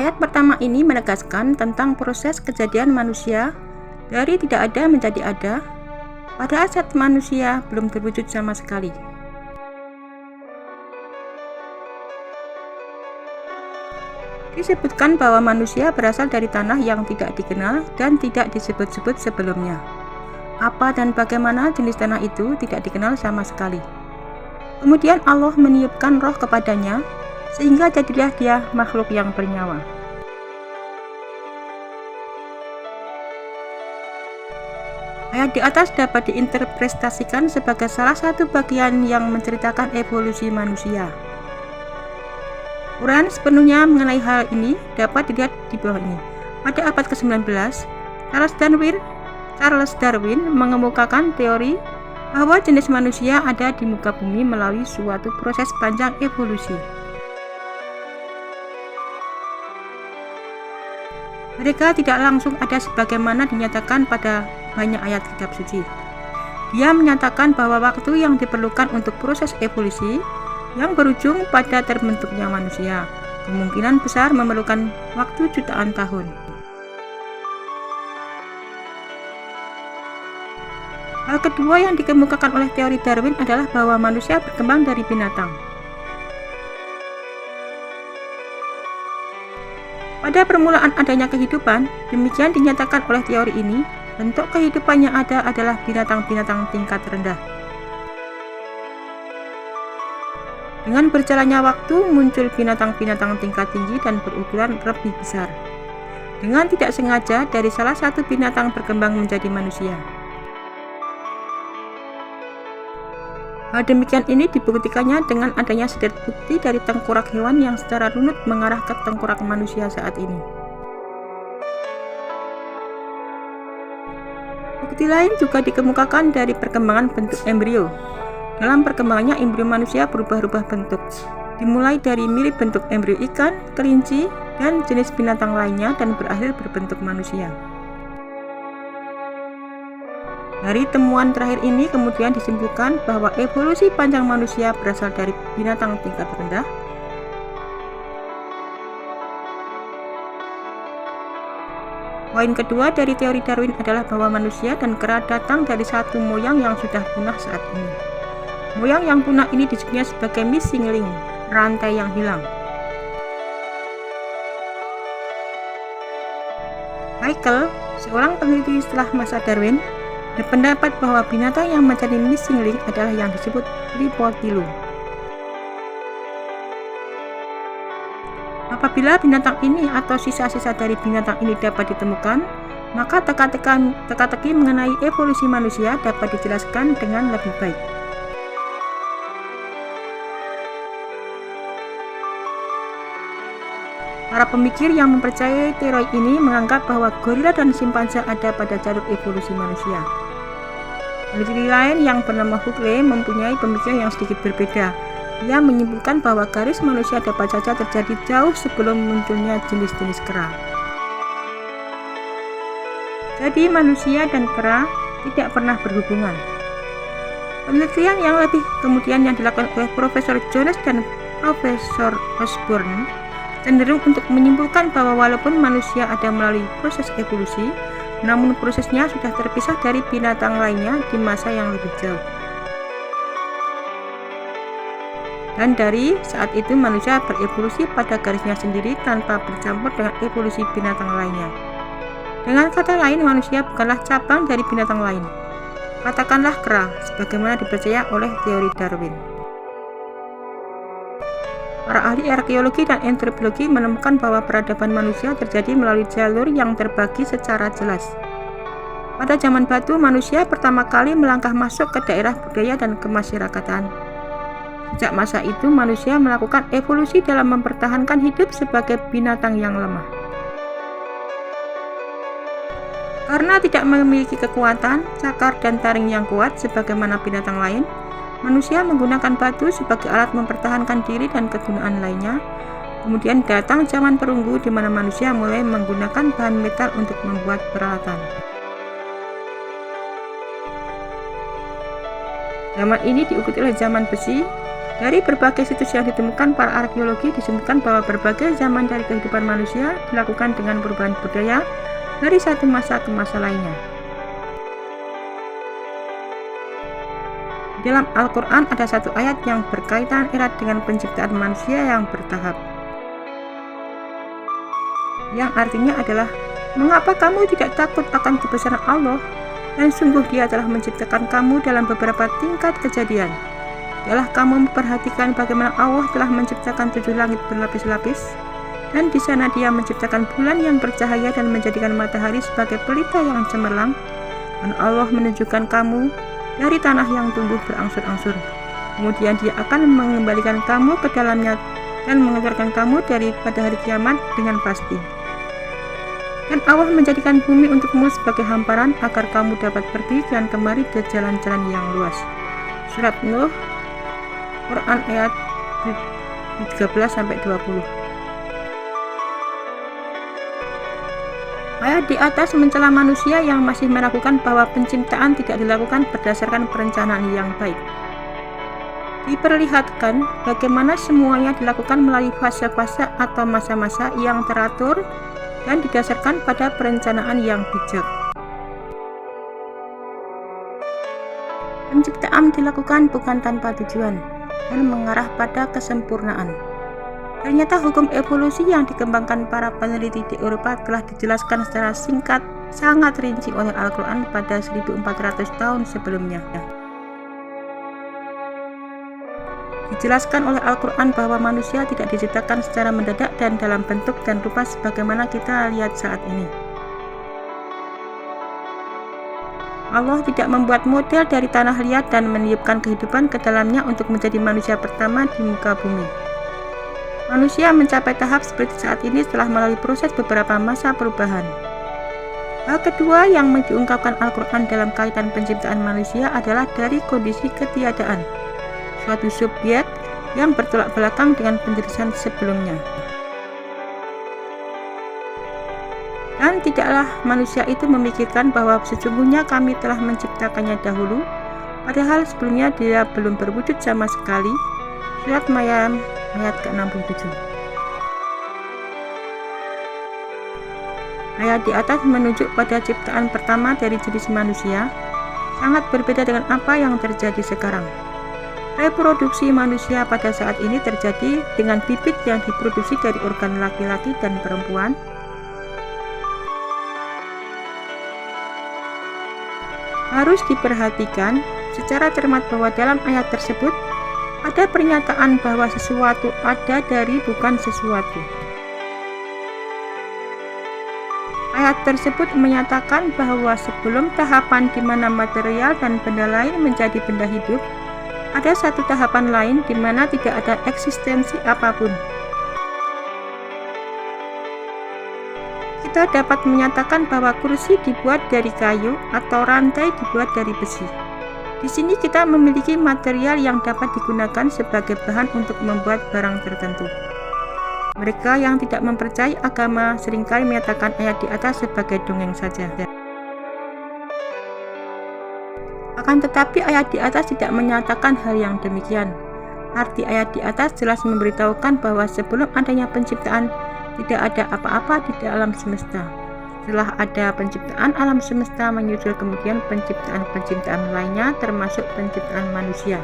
Ayat pertama ini menegaskan tentang proses kejadian manusia dari tidak ada menjadi ada, pada saat manusia belum terwujud sama sekali. Disebutkan bahwa manusia berasal dari tanah yang tidak dikenal dan tidak disebut-sebut sebelumnya. Apa dan bagaimana jenis tanah itu tidak dikenal sama sekali. Kemudian Allah meniupkan roh kepadanya, sehingga jadilah dia makhluk yang bernyawa. Ayat di atas dapat diinterpretasikan sebagai salah satu bagian yang menceritakan evolusi manusia. Uraian sepenuhnya mengenai hal ini dapat dilihat di bawah ini. Pada abad ke-19, Charles Darwin mengemukakan teori bahwa jenis manusia ada di muka bumi melalui suatu proses panjang evolusi. Mereka tidak langsung ada sebagaimana dinyatakan pada banyak ayat kitab suci. Dia menyatakan bahwa waktu yang diperlukan untuk proses evolusi yang berujung pada terbentuknya manusia kemungkinan besar memerlukan waktu jutaan tahun. Hal kedua yang dikemukakan oleh teori Darwin adalah bahwa manusia berkembang dari binatang. Pada permulaan adanya kehidupan, demikian dinyatakan oleh teori ini, bentuk kehidupan yang ada adalah binatang-binatang tingkat rendah. Dengan berjalannya waktu, muncul binatang-binatang tingkat tinggi dan berukuran lebih besar. Dengan tidak sengaja, dari salah satu binatang berkembang menjadi manusia. Hal demikian ini dibuktikannya dengan adanya sederet bukti dari tengkorak hewan yang secara runut mengarah ke tengkorak manusia saat ini. Bukti lain juga dikemukakan dari perkembangan bentuk embrio. Dalam perkembangannya, embrio manusia berubah-ubah bentuk, dimulai dari mirip bentuk embrio ikan, kelinci, dan jenis binatang lainnya dan berakhir berbentuk manusia. Dari temuan terakhir ini kemudian disimpulkan bahwa evolusi panjang manusia berasal dari binatang tingkat rendah. Poin kedua dari teori Darwin adalah bahwa manusia dan kera datang dari satu moyang yang sudah punah saat ini. Moyang yang punah ini disebutnya sebagai missing link, rantai yang hilang. Haeckel, seorang peneliti setelah masa Darwin, berpendapat bahwa binatang yang menjadi missing link adalah yang disebut Lipotilo. Apabila binatang ini atau sisa-sisa dari binatang ini dapat ditemukan, maka teka-teki mengenai evolusi manusia dapat dijelaskan dengan lebih baik. Para pemikir yang mempercayai teori ini menganggap bahwa gorila dan simpanse ada pada jalur evolusi manusia. Peneliti lain yang bernama Huxley mempunyai pemikiran yang sedikit berbeda. Ia menyimpulkan bahwa garis manusia dapat saja terjadi jauh sebelum munculnya jenis-jenis kera. Jadi manusia dan kera tidak pernah berhubungan. Penelitian yang lebih kemudian yang dilakukan oleh Profesor Jones dan Profesor Osborne cenderung untuk menyimpulkan bahwa walaupun manusia ada melalui proses evolusi, namun prosesnya sudah terpisah dari binatang lainnya di masa yang lebih jauh. Dan dari saat itu manusia berevolusi pada garisnya sendiri tanpa bercampur dengan evolusi binatang lainnya. Dengan kata lain, manusia bukanlah cabang dari binatang lain. Katakanlah kera, sebagaimana dipercaya oleh teori Darwin. Para ahli arkeologi dan antropologi menemukan bahwa peradaban manusia terjadi melalui jalur yang terbagi secara jelas. Pada zaman batu, manusia pertama kali melangkah masuk ke daerah budaya dan kemasyarakatan. Sejak masa itu, manusia melakukan evolusi dalam mempertahankan hidup sebagai binatang yang lemah. Karena tidak memiliki kekuatan, cakar, dan taring yang kuat sebagaimana binatang lain, manusia menggunakan batu sebagai alat mempertahankan diri dan kegunaan lainnya. Kemudian datang zaman perunggu di mana manusia mulai menggunakan bahan metal untuk membuat peralatan. Zaman ini diikuti oleh zaman besi Dari berbagai situs yang ditemukan para arkeologi disebutkan bahwa berbagai zaman dari kehidupan manusia dilakukan dengan perubahan budaya dari satu masa ke masa lainnya. Dalam Al-Quran ada satu ayat yang berkaitan erat dengan penciptaan manusia yang bertahap, yang artinya adalah, mengapa kamu tidak takut akan kebesaran Allah, dan sungguh Dia telah menciptakan kamu dalam beberapa tingkat kejadian. Telah kamu memperhatikan bagaimana Allah telah menciptakan 7 langit berlapis-lapis, dan di sana Dia menciptakan bulan yang bercahaya dan menjadikan matahari sebagai pelita yang cemerlang, dan Allah menunjukkan kamu dari tanah yang tumbuh berangsur-angsur. Kemudian Dia akan mengembalikan kamu ke dalamnya dan mengeluarkan kamu pada hari kiamat dengan pasti. Dan Allah menjadikan bumi untukmu sebagai hamparan agar kamu dapat pergi dan kemari ke jalan-jalan yang luas. Surat Nuh, Quran ayat 13-20. Ayat di atas mencela manusia yang masih meragukan bahwa penciptaan tidak dilakukan berdasarkan perencanaan yang baik. Diperlihatkan bagaimana semuanya dilakukan melalui fase-fase atau masa-masa yang teratur dan didasarkan pada perencanaan yang bijak. Penciptaan dilakukan bukan tanpa tujuan dan mengarah pada kesempurnaan. Ternyata hukum evolusi yang dikembangkan para peneliti di Eropa telah dijelaskan secara singkat, sangat rinci oleh Al-Quran pada 1400 tahun sebelumnya. Dijelaskan oleh Al-Quran bahwa manusia tidak diciptakan secara mendadak dan dalam bentuk dan rupa sebagaimana kita lihat saat ini. Allah tidak membuat model dari tanah liat dan meniupkan kehidupan ke dalamnya untuk menjadi manusia pertama di muka bumi. Manusia mencapai tahap seperti saat ini setelah melalui proses beberapa masa perubahan. Hal kedua yang diungkapkan Al-Quran dalam kaitan penciptaan manusia adalah dari kondisi ketiadaan, suatu subjek yang bertolak belakang dengan penjelasan sebelumnya. Dan tidaklah manusia itu memikirkan bahwa sesungguhnya kami telah menciptakannya dahulu, padahal sebelumnya dia belum berwujud sama sekali. Surat Maryam ayat ke-67. Ayat di atas menunjuk pada ciptaan pertama dari jenis manusia, sangat berbeda dengan apa yang terjadi sekarang. Reproduksi manusia pada saat ini terjadi dengan bibit yang diproduksi dari organ laki-laki dan perempuan. Harus diperhatikan secara cermat bahwa dalam ayat tersebut ada pernyataan bahwa sesuatu ada dari bukan sesuatu. Ayat tersebut menyatakan bahwa sebelum tahapan di mana material dan benda lain menjadi benda hidup, ada satu tahapan lain di mana tidak ada eksistensi apapun. Kita dapat menyatakan bahwa kursi dibuat dari kayu atau rantai dibuat dari besi. Di sini kita memiliki material yang dapat digunakan sebagai bahan untuk membuat barang tertentu. Mereka yang tidak mempercayai agama seringkali menyatakan ayat di atas sebagai dongeng saja. Akan tetapi ayat di atas tidak menyatakan hal yang demikian. Arti ayat di atas jelas memberitahukan bahwa sebelum adanya penciptaan, tidak ada apa-apa di alam semesta. Setelah ada penciptaan alam semesta, menyusul kemudian penciptaan-penciptaan lainnya termasuk penciptaan manusia.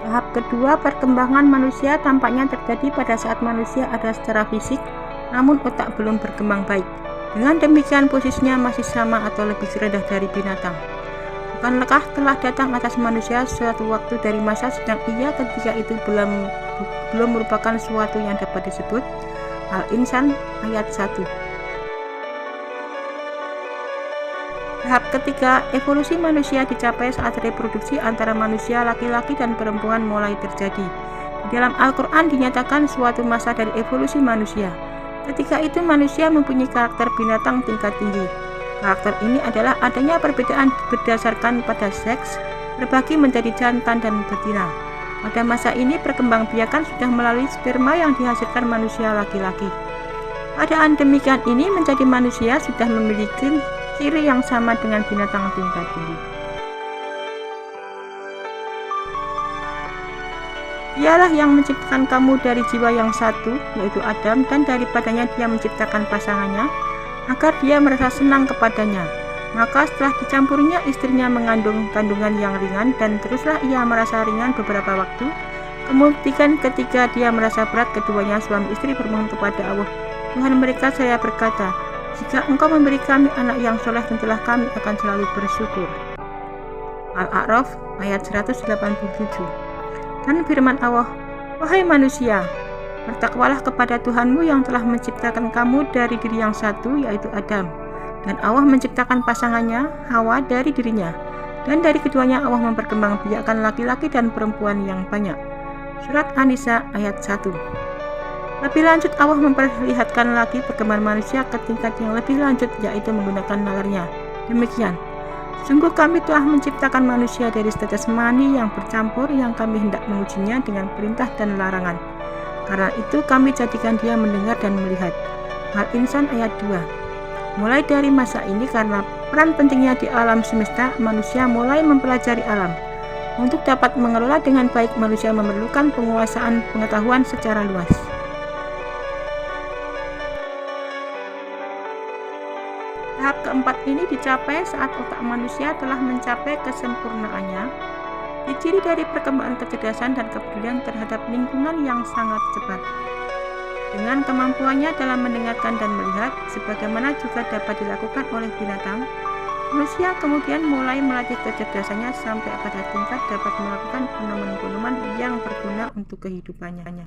Tahap kedua perkembangan manusia tampaknya terjadi pada saat manusia ada secara fisik, namun otak belum berkembang baik. Dengan demikian posisinya masih sama atau lebih rendah dari binatang. Bukankah telah datang atas manusia suatu waktu dari masa sedang ia ketika itu belum merupakan sesuatu yang dapat disebut Al-Insan ayat 1. Tahap ketiga, evolusi manusia dicapai saat reproduksi antara manusia laki-laki dan perempuan mulai terjadi. Di dalam Al-Quran dinyatakan suatu masa dari evolusi manusia. Ketika itu manusia mempunyai karakter binatang tingkat tinggi. Karakter ini adalah adanya perbedaan berdasarkan pada seks, terbagi menjadi jantan dan betina. Pada masa ini perkembangbiakan sudah melalui sperma yang dihasilkan manusia laki-laki. Keadaan demikian ini menjadi manusia sudah memiliki ciri yang sama dengan binatang tingkat tinggi. Dialah yang menciptakan kamu dari jiwa yang satu, yaitu Adam, dan daripadanya Dia menciptakan pasangannya, agar Dia merasa senang kepadanya. Maka setelah dicampurinya, istrinya mengandung kandungan yang ringan, dan teruslah ia merasa ringan beberapa waktu. Kemudian ketika dia merasa berat, keduanya suami istri bermohon kepada Allah, Tuhan mereka, saya berkata, jika Engkau memberi kami anak yang soleh, tentulah kami akan selalu bersyukur. Al-A'raf ayat 187. Dan firman Allah, wahai manusia, bertakwalah kepada Tuhanmu yang telah menciptakan kamu dari diri yang satu, yaitu Adam. Dan Allah menciptakan pasangannya, Hawa, dari dirinya. Dan dari keduanya Allah memperkembangbiakkan laki-laki dan perempuan yang banyak. Surat An-Nisa ayat 1. Lebih lanjut, Allah memperlihatkan lagi perkembangan manusia ke tingkat yang lebih lanjut, yaitu menggunakan nalarnya. Demikian, sungguh kami telah menciptakan manusia dari tetes mani yang bercampur, yang kami hendak mengujinya dengan perintah dan larangan. Karena itu kami jadikan dia mendengar dan melihat. Al-Insan ayat 2. Mulai dari masa ini, karena peran pentingnya di alam semesta, manusia mulai mempelajari alam. Untuk dapat mengelola dengan baik, manusia memerlukan penguasaan pengetahuan secara luas. Tahap keempat ini dicapai saat otak manusia telah mencapai kesempurnaannya, diciri dari perkembangan kecerdasan dan kepedulian terhadap lingkungan yang sangat cepat. Dengan kemampuannya dalam mendengarkan dan melihat, sebagaimana juga dapat dilakukan oleh binatang, manusia kemudian mulai melatih kecerdasannya sampai pada tingkat dapat melakukan penemuan-penemuan yang berguna untuk kehidupannya.